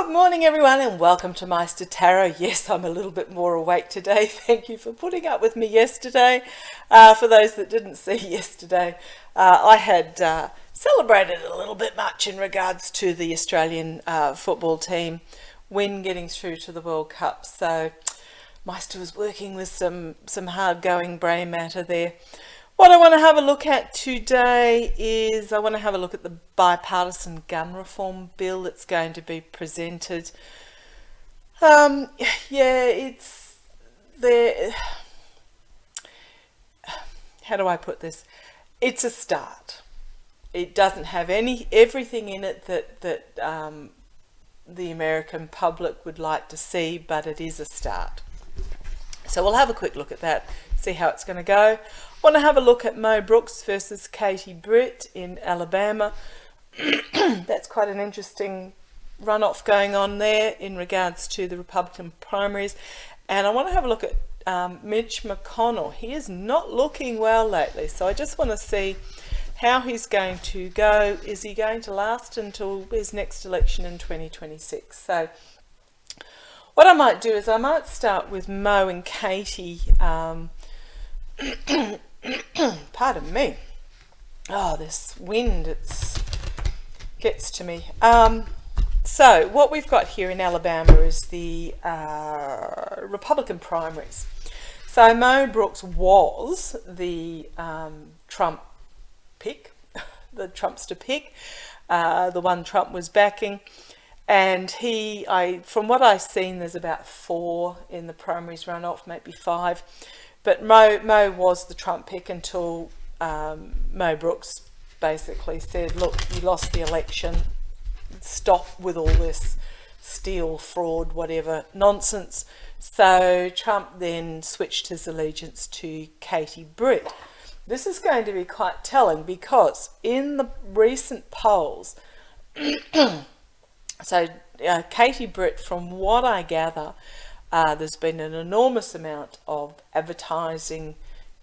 Good morning everyone and welcome to Meister Tarot. Yes, I'm a little bit more awake today. Thank you for putting up with me yesterday. For those that didn't see yesterday, I had celebrated a little bit much in regards to the Australian football team win getting through to the World Cup. So Meister was working with some hard going brain matter there. What I want to have a look at today is I want to have a look at the bipartisan gun reform bill that's going to be presented. Yeah, it's there. How do I put this? It's a start. It doesn't have everything in it that the American public would like to see, but it is a start. So we'll have a quick look at that, see how it's going to go. I want to have a look at Mo Brooks versus Britt in Alabama. That's quite an interesting runoff going on there in regards to the Republican primaries. And I want to have a look at Mitch McConnell. He is not looking well lately, so I just want to see how he's going to go. Is he going to last until his next election in 2026? So what I might do is I might start with Mo and Katie. Pardon me. Oh, this wind, gets to me. So what we've got here in Alabama is the Republican primaries. So Mo Brooks was the Trump pick, the Trumpster pick, the one Trump was backing. And from what I've seen, there's about 4 in the primaries runoff, maybe 5. But Mo was the Trump pick until Mo Brooks basically said, look, you lost the election, stop with all this steal, fraud, whatever nonsense. So Trump then switched his allegiance to Britt. This is going to be quite telling because in the recent polls, so Britt, from what I gather, there's been an enormous amount of advertising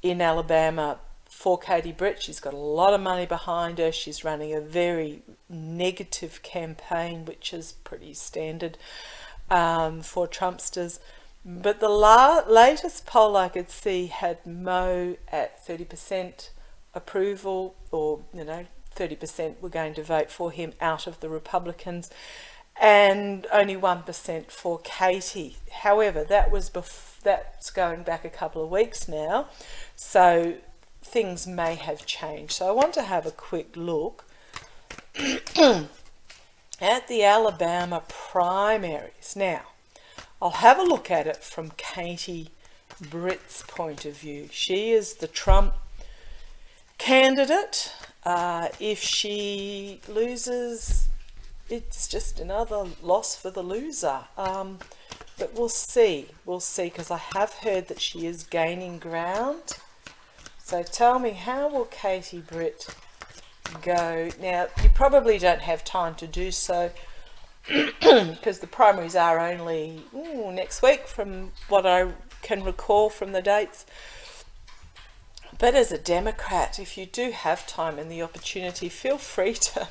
in Alabama for Britt. She's got a lot of money behind her. She's running a very negative campaign, which is pretty standard for Trumpsters. But the latest poll I could see had Mo at 30% approval, or 30% were going to vote for him out of the Republicans, and only 1% for Katie. However, that's going back a couple of weeks now, so things may have changed. So I want to have a quick look at the Alabama primaries. Now, I'll have a look at it from Britt's point of view. She is the Trump candidate. If she loses, it's just another loss for the loser. But we'll see, because I have heard that she is gaining ground. So tell me, how will Britt go? Now, you probably don't have time to do so because the primaries are only next week from what I can recall from the dates. But as a Democrat, if you do have time and the opportunity, feel free to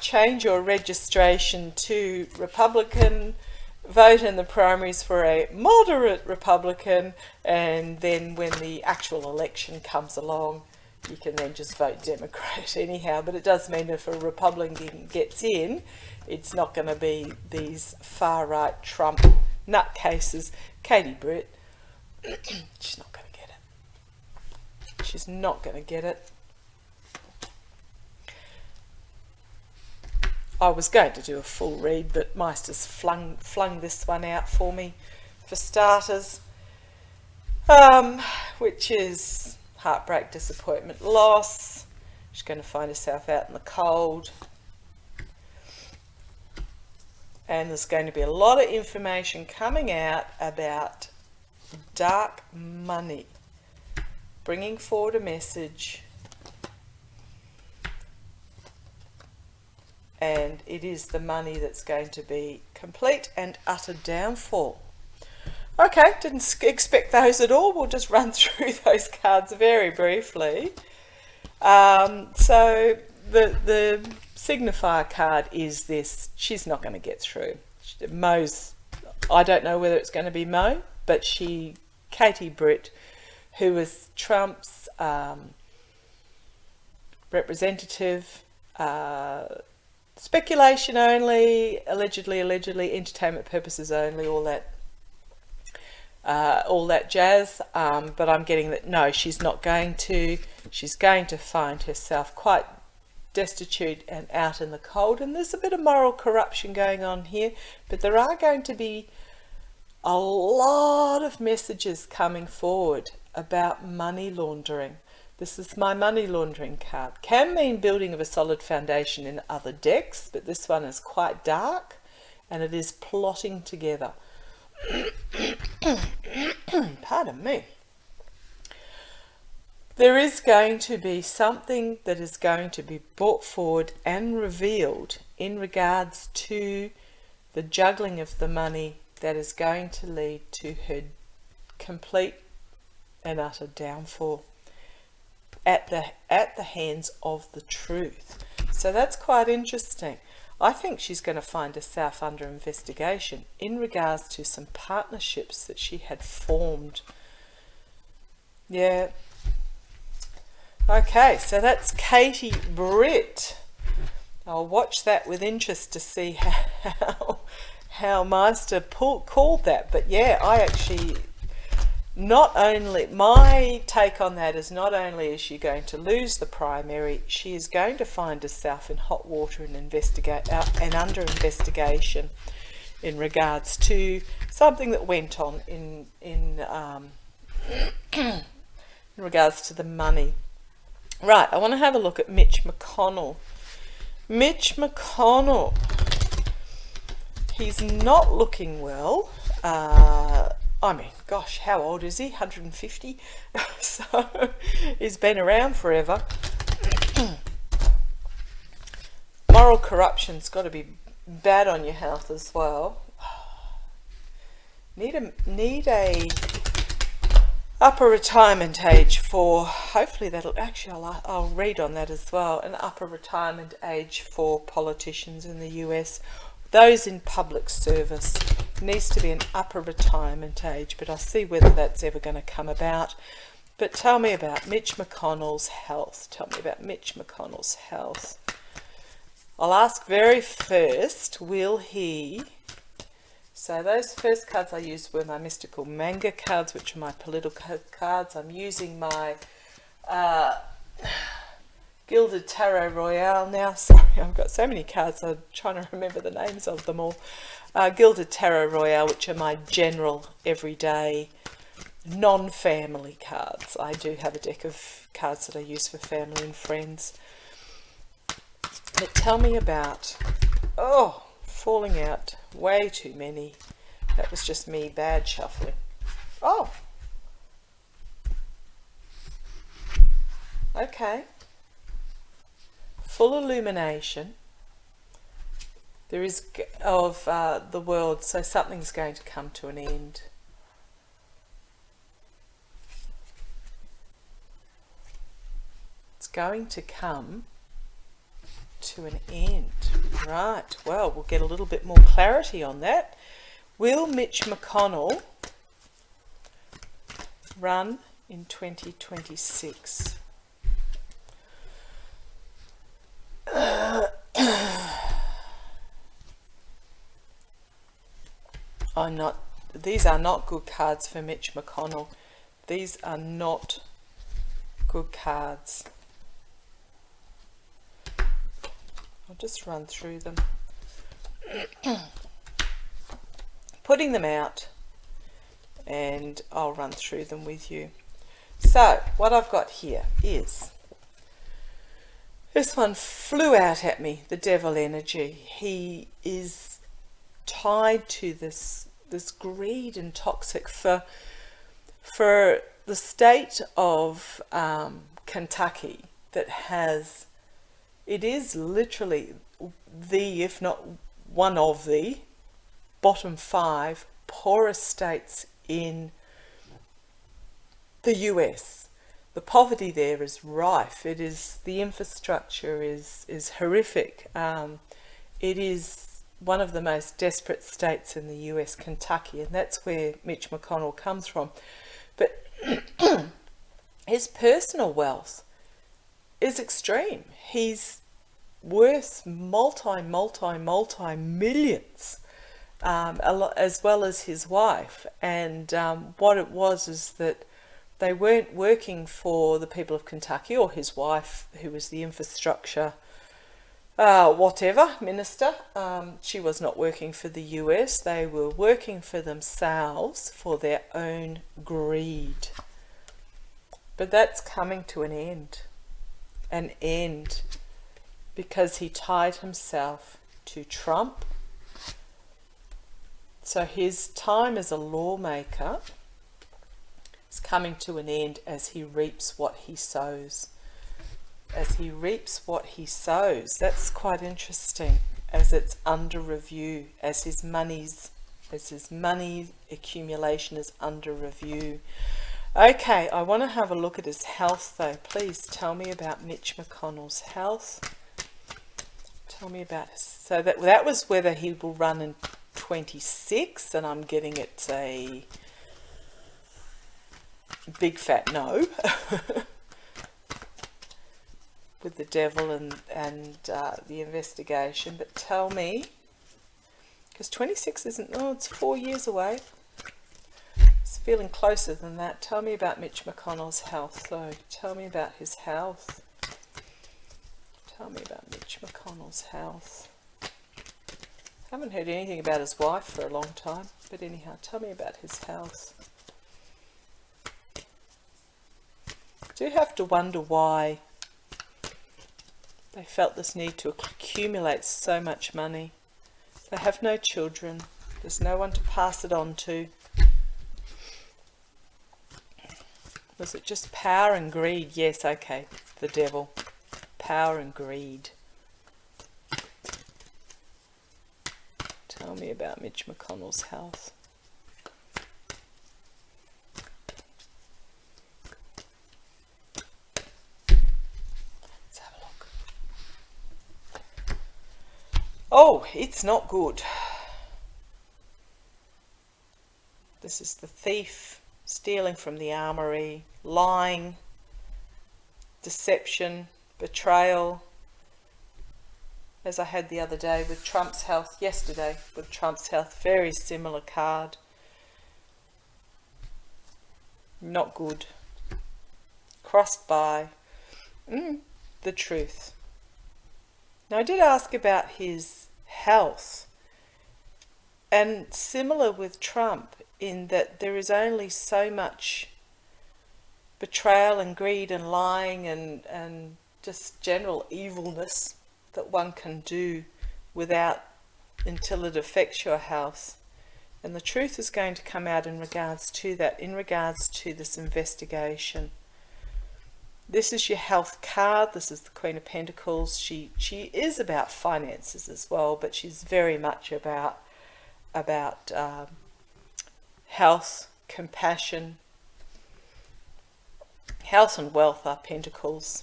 change your registration to Republican, vote in the primaries for a moderate Republican, and then when the actual election comes along, you can then just vote Democrat anyhow. But it does mean if a Republican gets in, it's not going to be these far-right Trump nutcases. Britt, she's not going to get it. She's not going to get it. I was going to do a full read, but Meister's flung this one out for me for starters, which is heartbreak, disappointment, loss. She's going to find herself out in the cold. And there's going to be a lot of information coming out about dark money, bringing forward a message. And it is the money that's going to be complete and utter downfall. Okay, didn't expect those at all. We'll just run through those cards very briefly. So the signifier card is this: she's not going to get through. Mo's, I don't know whether it's going to be Mo, but Katie Britt, who was Trump's representative, speculation only, allegedly, entertainment purposes only, all that jazz. But I'm getting that no, she's not going to. She's going to find herself quite destitute and out in the cold, and there's a bit of moral corruption going on here, but there are going to be a lot of messages coming forward about money laundering. This is my money laundering card. Can mean building of a solid foundation in other decks, but this one is quite dark and it is plotting together. Pardon me. There is going to be something that is going to be brought forward and revealed in regards to the juggling of the money that is going to lead to her complete and utter downfall at the hands of the truth. So that's quite interesting. I think she's going to find herself under investigation in regards to some partnerships that she had formed. Yeah. Okay, so that's Katie Britt. I'll watch that with interest to see how Meister called that. But yeah, I actually, not only, my take on that is not only is she going to lose the primary, she is going to find herself in hot water and under investigation in regards to something that went on in regards to the money. Right, I want to have a look at Mitch McConnell. Mitch McConnell, he's not looking well. I mean, gosh, how old is he? 150? So he's been around forever. Moral corruption's got to be bad on your health as well. Need a upper retirement age for, hopefully that'll, actually I'll read on that as well, an upper retirement age for politicians in the US, those in public service. Needs to be an upper retirement age, but I'll see whether that's ever going to come about. But tell me about Mitch McConnell's health. Tell me about Mitch McConnell's health. I'll ask very first, will he... So those first cards I used were my mystical manga cards, which are my political cards. I'm using my Gilded Tarot Royale now. Sorry, I've got so many cards, I'm trying to remember the names of them all. Gilded Tarot Royale, which are my general, everyday, non-family cards. I do have a deck of cards that I use for family and friends. But tell me about... Oh... falling out, way too many. That was just me bad shuffling. Oh, okay. Full illumination. There is of the world, so something's going to come to an end. It's going to come to an end. Right, well, we'll get a little bit more clarity on that. Will Mitch McConnell run in 2026? These are not good cards for Mitch McConnell. These are not good cards. I'll just run through them. Putting them out, and I'll run through them with you. So what I've got here is, this one flew out at me, the devil energy. He is tied to this greed and toxic for the state of Kentucky that has, it is literally the, if not one of the bottom 5 poorest states in the US. the poverty there is rife. It is, the infrastructure is horrific. It is one of the most desperate states in the US, Kentucky, and that's where Mitch McConnell comes from. But his personal wealth is extreme. He's worth multi millions, as well as his wife. And what it was is that they weren't working for the people of Kentucky, or his wife, who was the infrastructure minister. She was not working for the US. They were working for themselves, for their own greed. But that's coming to an end, because he tied himself to Trump. So his time as a lawmaker is coming to an end as he reaps what he sows. As he reaps what he sows. That's quite interesting, as it's under review, as his money accumulation is under review. Okay, I want to have a look at his health though. Please tell me about Mitch McConnell's health. Tell me about his, so that was whether he will run in 26, and I'm getting it a big fat no. With the devil and the investigation. But tell me, because 26 isn't, it's 4 years away. It's feeling closer than that. Tell me about Mitch McConnell's health though. Tell me about his health. Tell me about Mitch McConnell's health. Haven't heard anything about his wife for a long time, but anyhow, tell me about his health. Do have to wonder why they felt this need to accumulate so much money. They have no children. There's no one to pass it on to. Was it just power and greed? Yes, okay, the devil. Power and greed. Tell me about Mitch McConnell's health. Let's have a look. Oh, it's not good. This is the thief, stealing from the armory, lying, deception, betrayal, as I had the other day with Trump's health, yesterday with Trump's health, very similar card. Not good. Crossed by the truth. Now I did ask about his health, and similar with Trump, in that there is only so much betrayal and greed and lying and just general evilness that one can do without, until it affects your health. And the truth is going to come out in regards to that, in regards to this investigation. This is your health card. This is the Queen of Pentacles. She is about finances as well, but she's very much about health, compassion. Health and wealth are pentacles.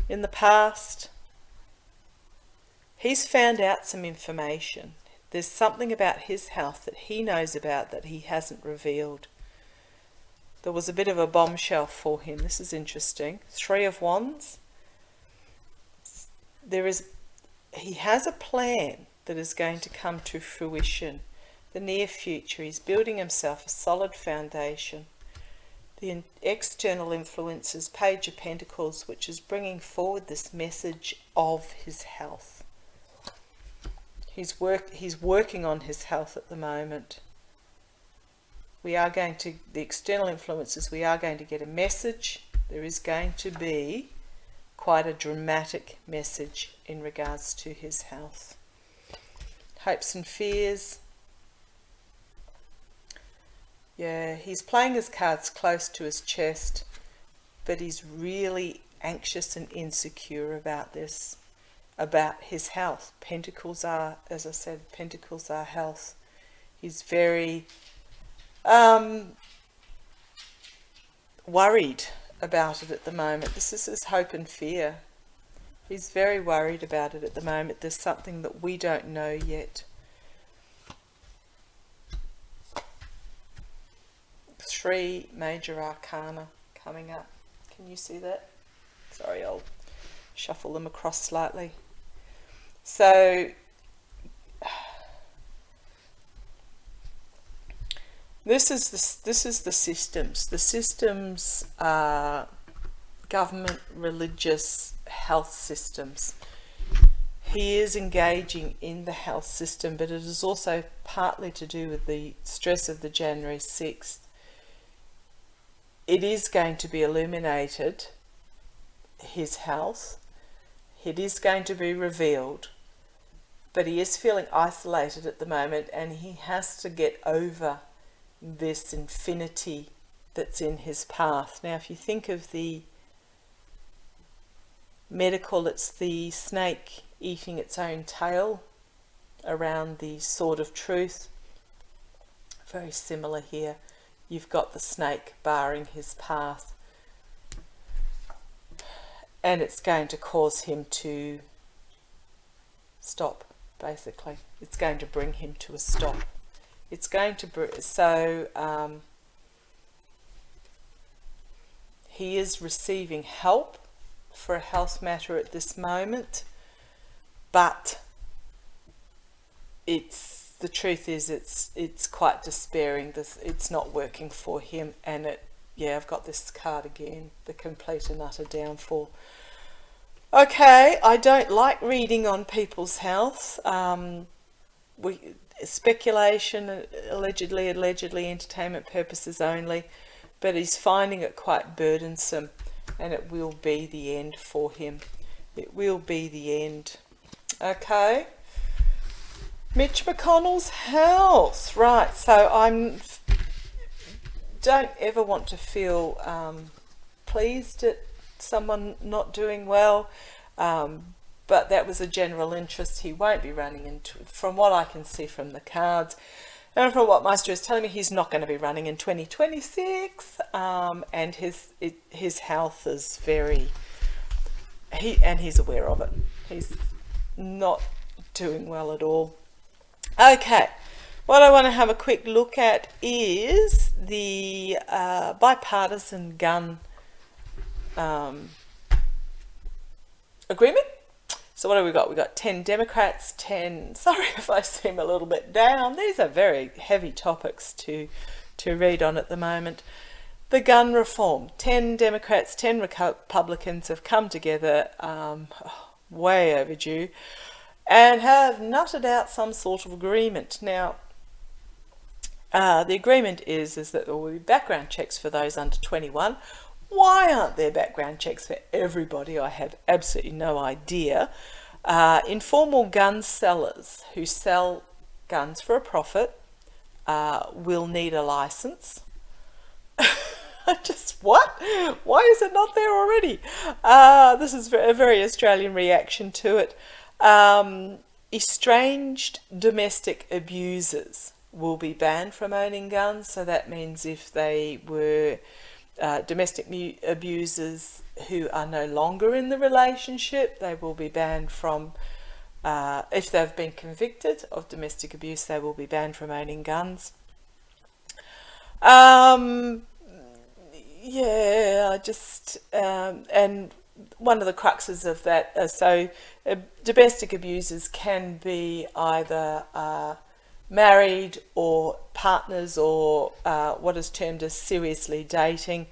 In the past, he's found out some information. There's something about his health that he knows about that he hasn't revealed. There was a bit of a bombshell for him. This is interesting. 3 of Wands. He has a plan that is going to come to fruition. The near future. He's building himself a solid foundation. The external influences, Page of Pentacles, which is bringing forward this message of his health. He's working on his health at the moment. We are going to, the external influences, we are going to get a message. There is going to be quite a dramatic message in regards to his health. Hopes and fears. Yeah, he's playing his cards close to his chest, but he's really anxious and insecure about this, about his health. Pentacles are, as I said, pentacles are health. He's very worried about it at the moment. This is his hope and fear. He's very worried about it at the moment. There's something that we don't know yet. 3 major arcana coming up. Can you see that? Sorry, I'll shuffle them across slightly. So this is the systems. The systems are government, religious, health systems. He is engaging in the health system, but it is also partly to do with the stress of the January 6th. It is going to be illuminated, his health. It is going to be revealed, but he is feeling isolated at the moment, and he has to get over this infinity that's in his path. Now, if you think of the medical, it's the snake eating its own tail around the sword of truth. Very similar here. You've got the snake barring his path, and it's going to cause him to stop, basically. It's going to bring him to a stop. It's going to he is receiving help for a health matter at this moment, but the truth is it's quite despairing. It's not working for him, and I've got this card again, the complete and utter downfall. Okay, I don't like reading on people's health. Speculation, allegedly entertainment purposes only, but he's finding it quite burdensome, and it will be the end for him. It will be the end. Okay. Mitch McConnell's health. Right, so don't ever want to feel pleased at someone not doing well, but that was a general interest. He won't be running into, from what I can see from the cards, and from what Maestro is telling me, he's not going to be running in 2026, and his health is he's aware of it. He's not doing well at all. Okay, what I want to have a quick look at is the bipartisan gun agreement. So what have we got? We've got 10 Democrats, 10... Sorry if I seem a little bit down. These are very heavy topics to read on at the moment. The gun reform. 10 Democrats, 10 Republicans have come together, way overdue, and have nutted out some sort of agreement. Now, the agreement is that there will be background checks for those under 21. Why aren't there background checks for everybody? I have absolutely no idea. Informal gun sellers who sell guns for a profit will need a license. Just what? Why is it not there already? This is a very Australian reaction to it. Estranged domestic abusers will be banned from owning guns. So that means if they were domestic abusers who are no longer in the relationship, they will be banned from, if they've been convicted of domestic abuse, they will be banned from owning guns. And one of the cruxes of that, domestic abusers can be either married or partners, or what is termed as seriously dating,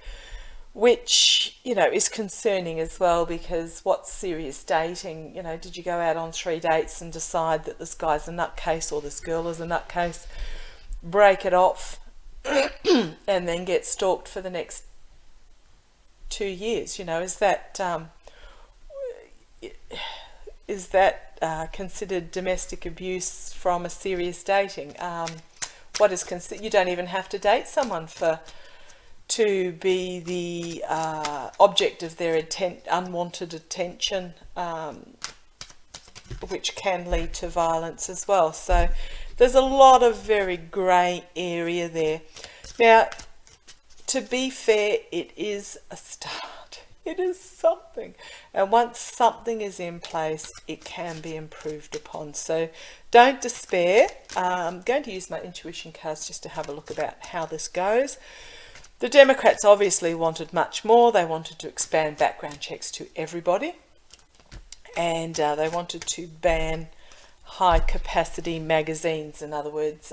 which, is concerning as well, because what's serious dating? Did you go out on 3 dates and decide that this guy's a nutcase or this girl is a nutcase, break it off, and then get stalked for the next 2 years? Is that considered domestic abuse from a serious dating? What is you don't even have to date someone to be the object of their unwanted attention, which can lead to violence as well. So there's a lot of very grey area there. Now, to be fair, it is a start. It is something. And once something is in place, it can be improved upon. So don't despair. I'm going to use my intuition cards just to have a look about how this goes. The Democrats obviously wanted much more. They wanted to expand background checks to everybody. And they wanted to ban high capacity magazines. In other words,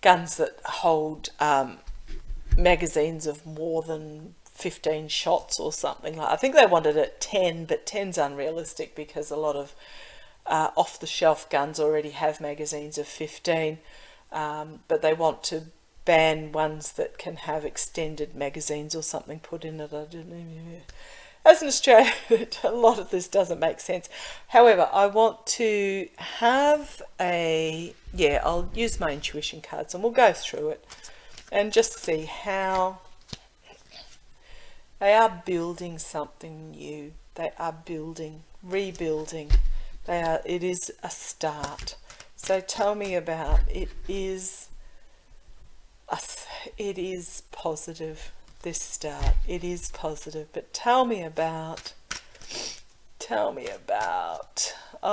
guns that hold magazines of more than 15 shots or something like. I think they wanted it 10, but 10's unrealistic because a lot of off-the-shelf guns already have magazines of 15. But they want to ban ones that can have extended magazines or something put in it. I don't know. As an Australian, a lot of this doesn't make sense. However, I want to have I'll use my intuition cards and we'll go through it and just see how they are building something new. They are building, rebuilding. It is a start. So tell me about it. It is positive. This start, it is positive, but tell me about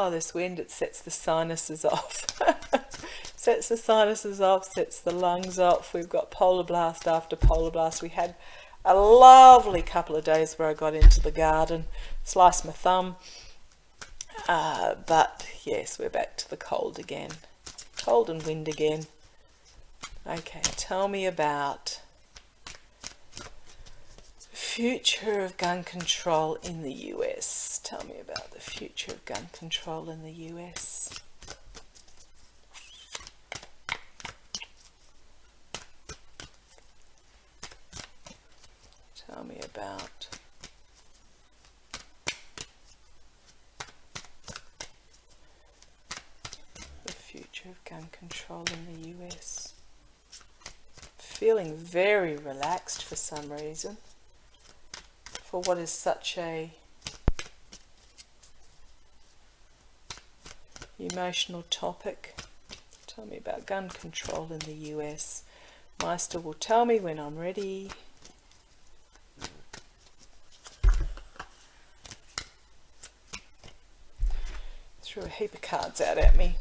this wind. It sets the sinuses off. Sets the sinuses off, sets the lungs off. We've got polar blast after polar blast. We had a lovely couple of days where I got into the garden, sliced my thumb, but yes, we're back to the cold again, cold and wind again. Okay, tell me about future of gun control in the US. Tell me about the future of gun control in the US. Tell me about the future of gun control in the US. Feeling very relaxed for some reason. For what is such a emotional topic. Tell me about gun control in the US. Meister will tell me when I'm ready. Threw a heap of cards out at me.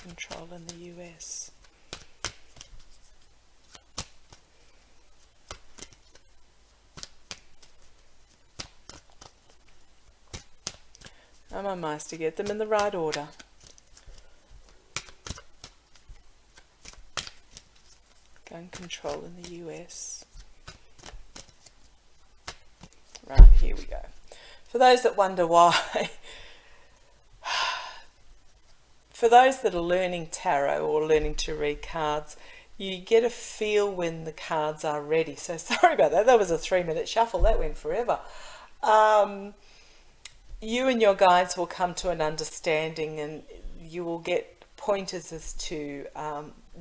Control in the US. I'm on mice to get them in the right order. Gun control in the US. Right, here we go. For those that wonder why, for those that are learning tarot or learning to read cards, you get a feel when the cards are ready. So sorry about that. That was a 3-minute shuffle. That went forever. You and your guides will come to an understanding and you will get pointers as to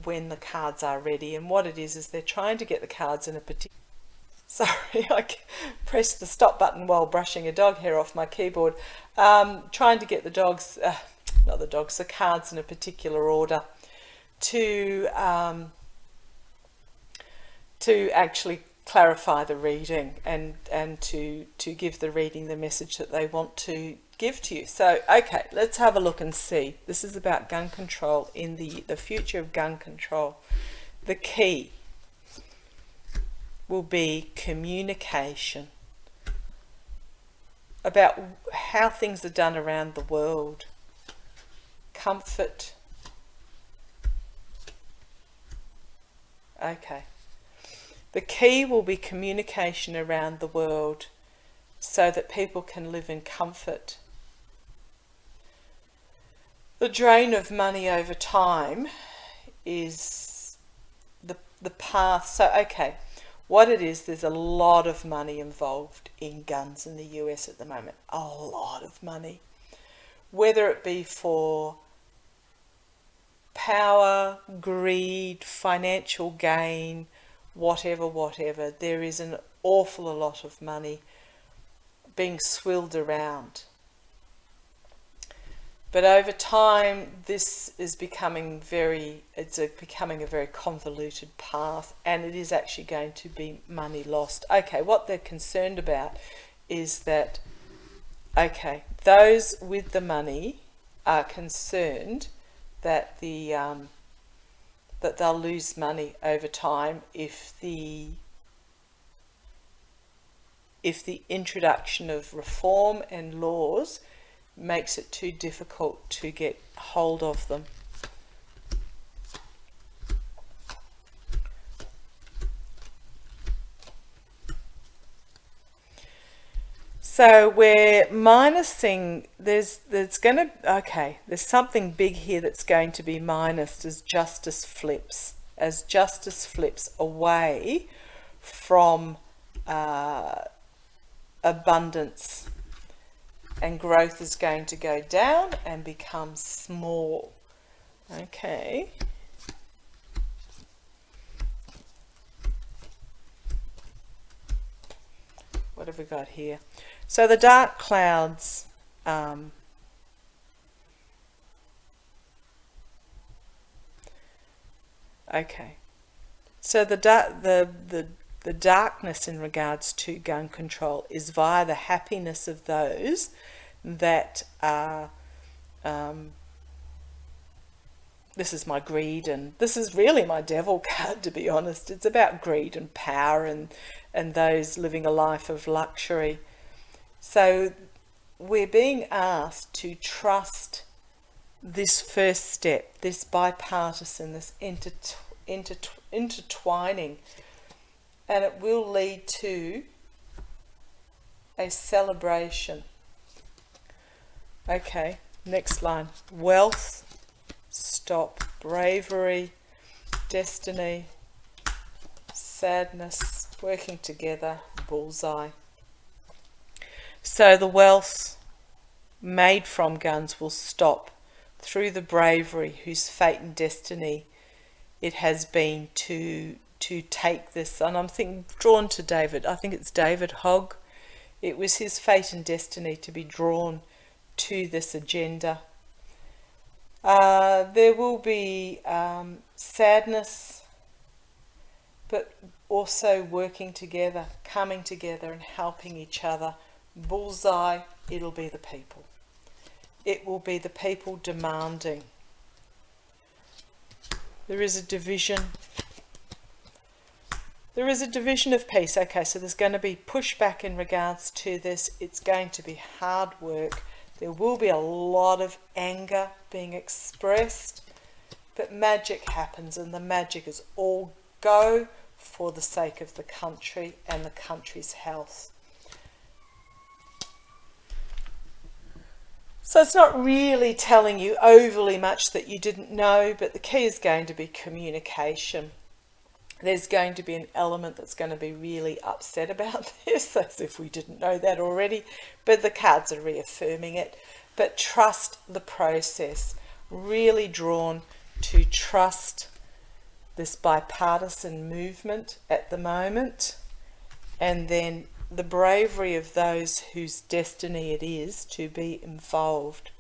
when the cards are ready. And what it is they're trying to get the cards in a particular... Sorry, I pressed the stop button while brushing a dog hair off my keyboard. Trying to get the dogs... not the dogs, the cards in a particular order to actually clarify the reading and to give the reading the message that they want to give to you. So, okay, let's have a look and see. This is about gun control in the future of gun control. The key will be communication about how things are done around the world. Comfort. Okay. The key will be communication around the world so that people can live in comfort. The drain of money over time is the path. So, okay, what it is, there's a lot of money involved in guns in the US at the moment. A lot of money. Whether it be for power, greed, financial gain, whatever. There is an awful lot of money being swilled around. But over time, this is becoming becoming a very convoluted path, and it is actually going to be money lost. Okay, what they're concerned about is that, okay, those with the money are concerned that that they'll lose money over time if the introduction of reform and laws makes it too difficult to get hold of them. So we're minusing, there's something big here that's going to be minused as justice flips away from abundance, and growth is going to go down and become small. Okay. What have we got here? So the dark clouds, okay. So the darkness in regards to gun control is via the happiness of those that are, this is my greed, and this is really my devil card, to be honest. It's about greed and power and those living a life of luxury. So we're being asked to trust this first step, this bipartisan, this intertwining, and it will lead to a celebration. Okay, next line. Wealth, stop. Bravery, destiny, sadness, working together, bullseye. So the wealth made from guns will stop through the bravery whose fate and destiny it has been to take this. And I'm drawn to David. I think it's David Hogg. It was his fate and destiny to be drawn to this agenda. There will be sadness, but also working together, coming together and helping each other. Bullseye, it'll be the people. It will be the people demanding. There is a division. There is a division of peace. Okay, so there's going to be pushback in regards to this. It's going to be hard work. There will be a lot of anger being expressed, but magic happens, and the magic is all go for the sake of the country and the country's health. So it's not really telling you overly much that you didn't know, but the key is going to be communication. There's going to be an element that's going to be really upset about this, as if we didn't know that already, but the cards are reaffirming it. But trust the process. Really drawn to trust this bipartisan movement at the moment, and then the bravery of those whose destiny it is to be involved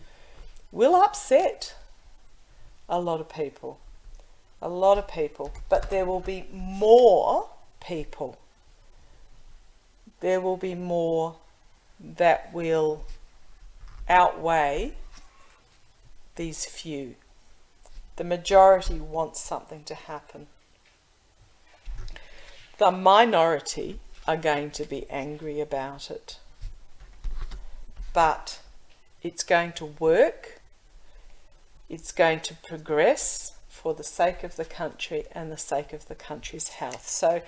will upset a lot of people. But there will be more people. There will be more that will outweigh these few. The majority wants something to happen. The minority are going to be angry about it. But it's going to work. It's going to progress for the sake of the country and the sake of the country's health. So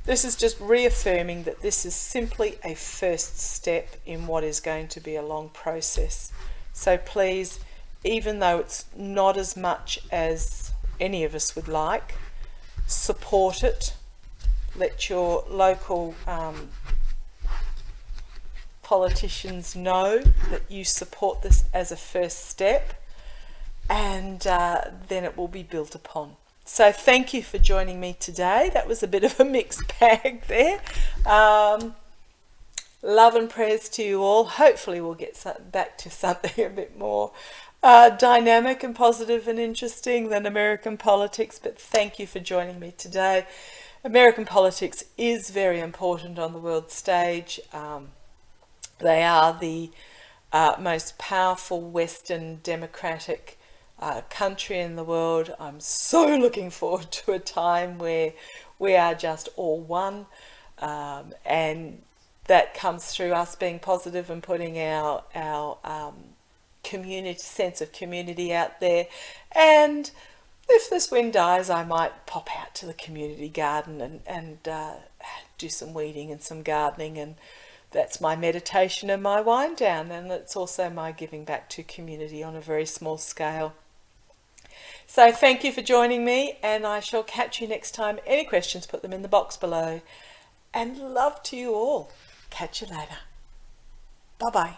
this is just reaffirming that this is simply a first step in what is going to be a long process. So please, even though it's not as much as any of us would like, support it. Let your local politicians know that you support this as a first step. and then it will be built upon. So thank you for joining me today. That was a bit of a mixed bag there. Love and prayers to you all. Hopefully we'll get back to something a bit more dynamic and positive and interesting than American politics, but thank you for joining me today. American politics is very important on the world stage. They are the most powerful Western democratic country in the world. I'm so looking forward to a time where we are just all one, and that comes through us being positive and putting our community sense of community out there. And if this wind dies, I might pop out to the community garden and do some weeding and some gardening, and that's my meditation and my wind down, and it's also my giving back to community on a very small scale. So thank you for joining me, and I shall catch you next time. Any questions, put them in the box below, and love to you all. Catch you later. Bye bye.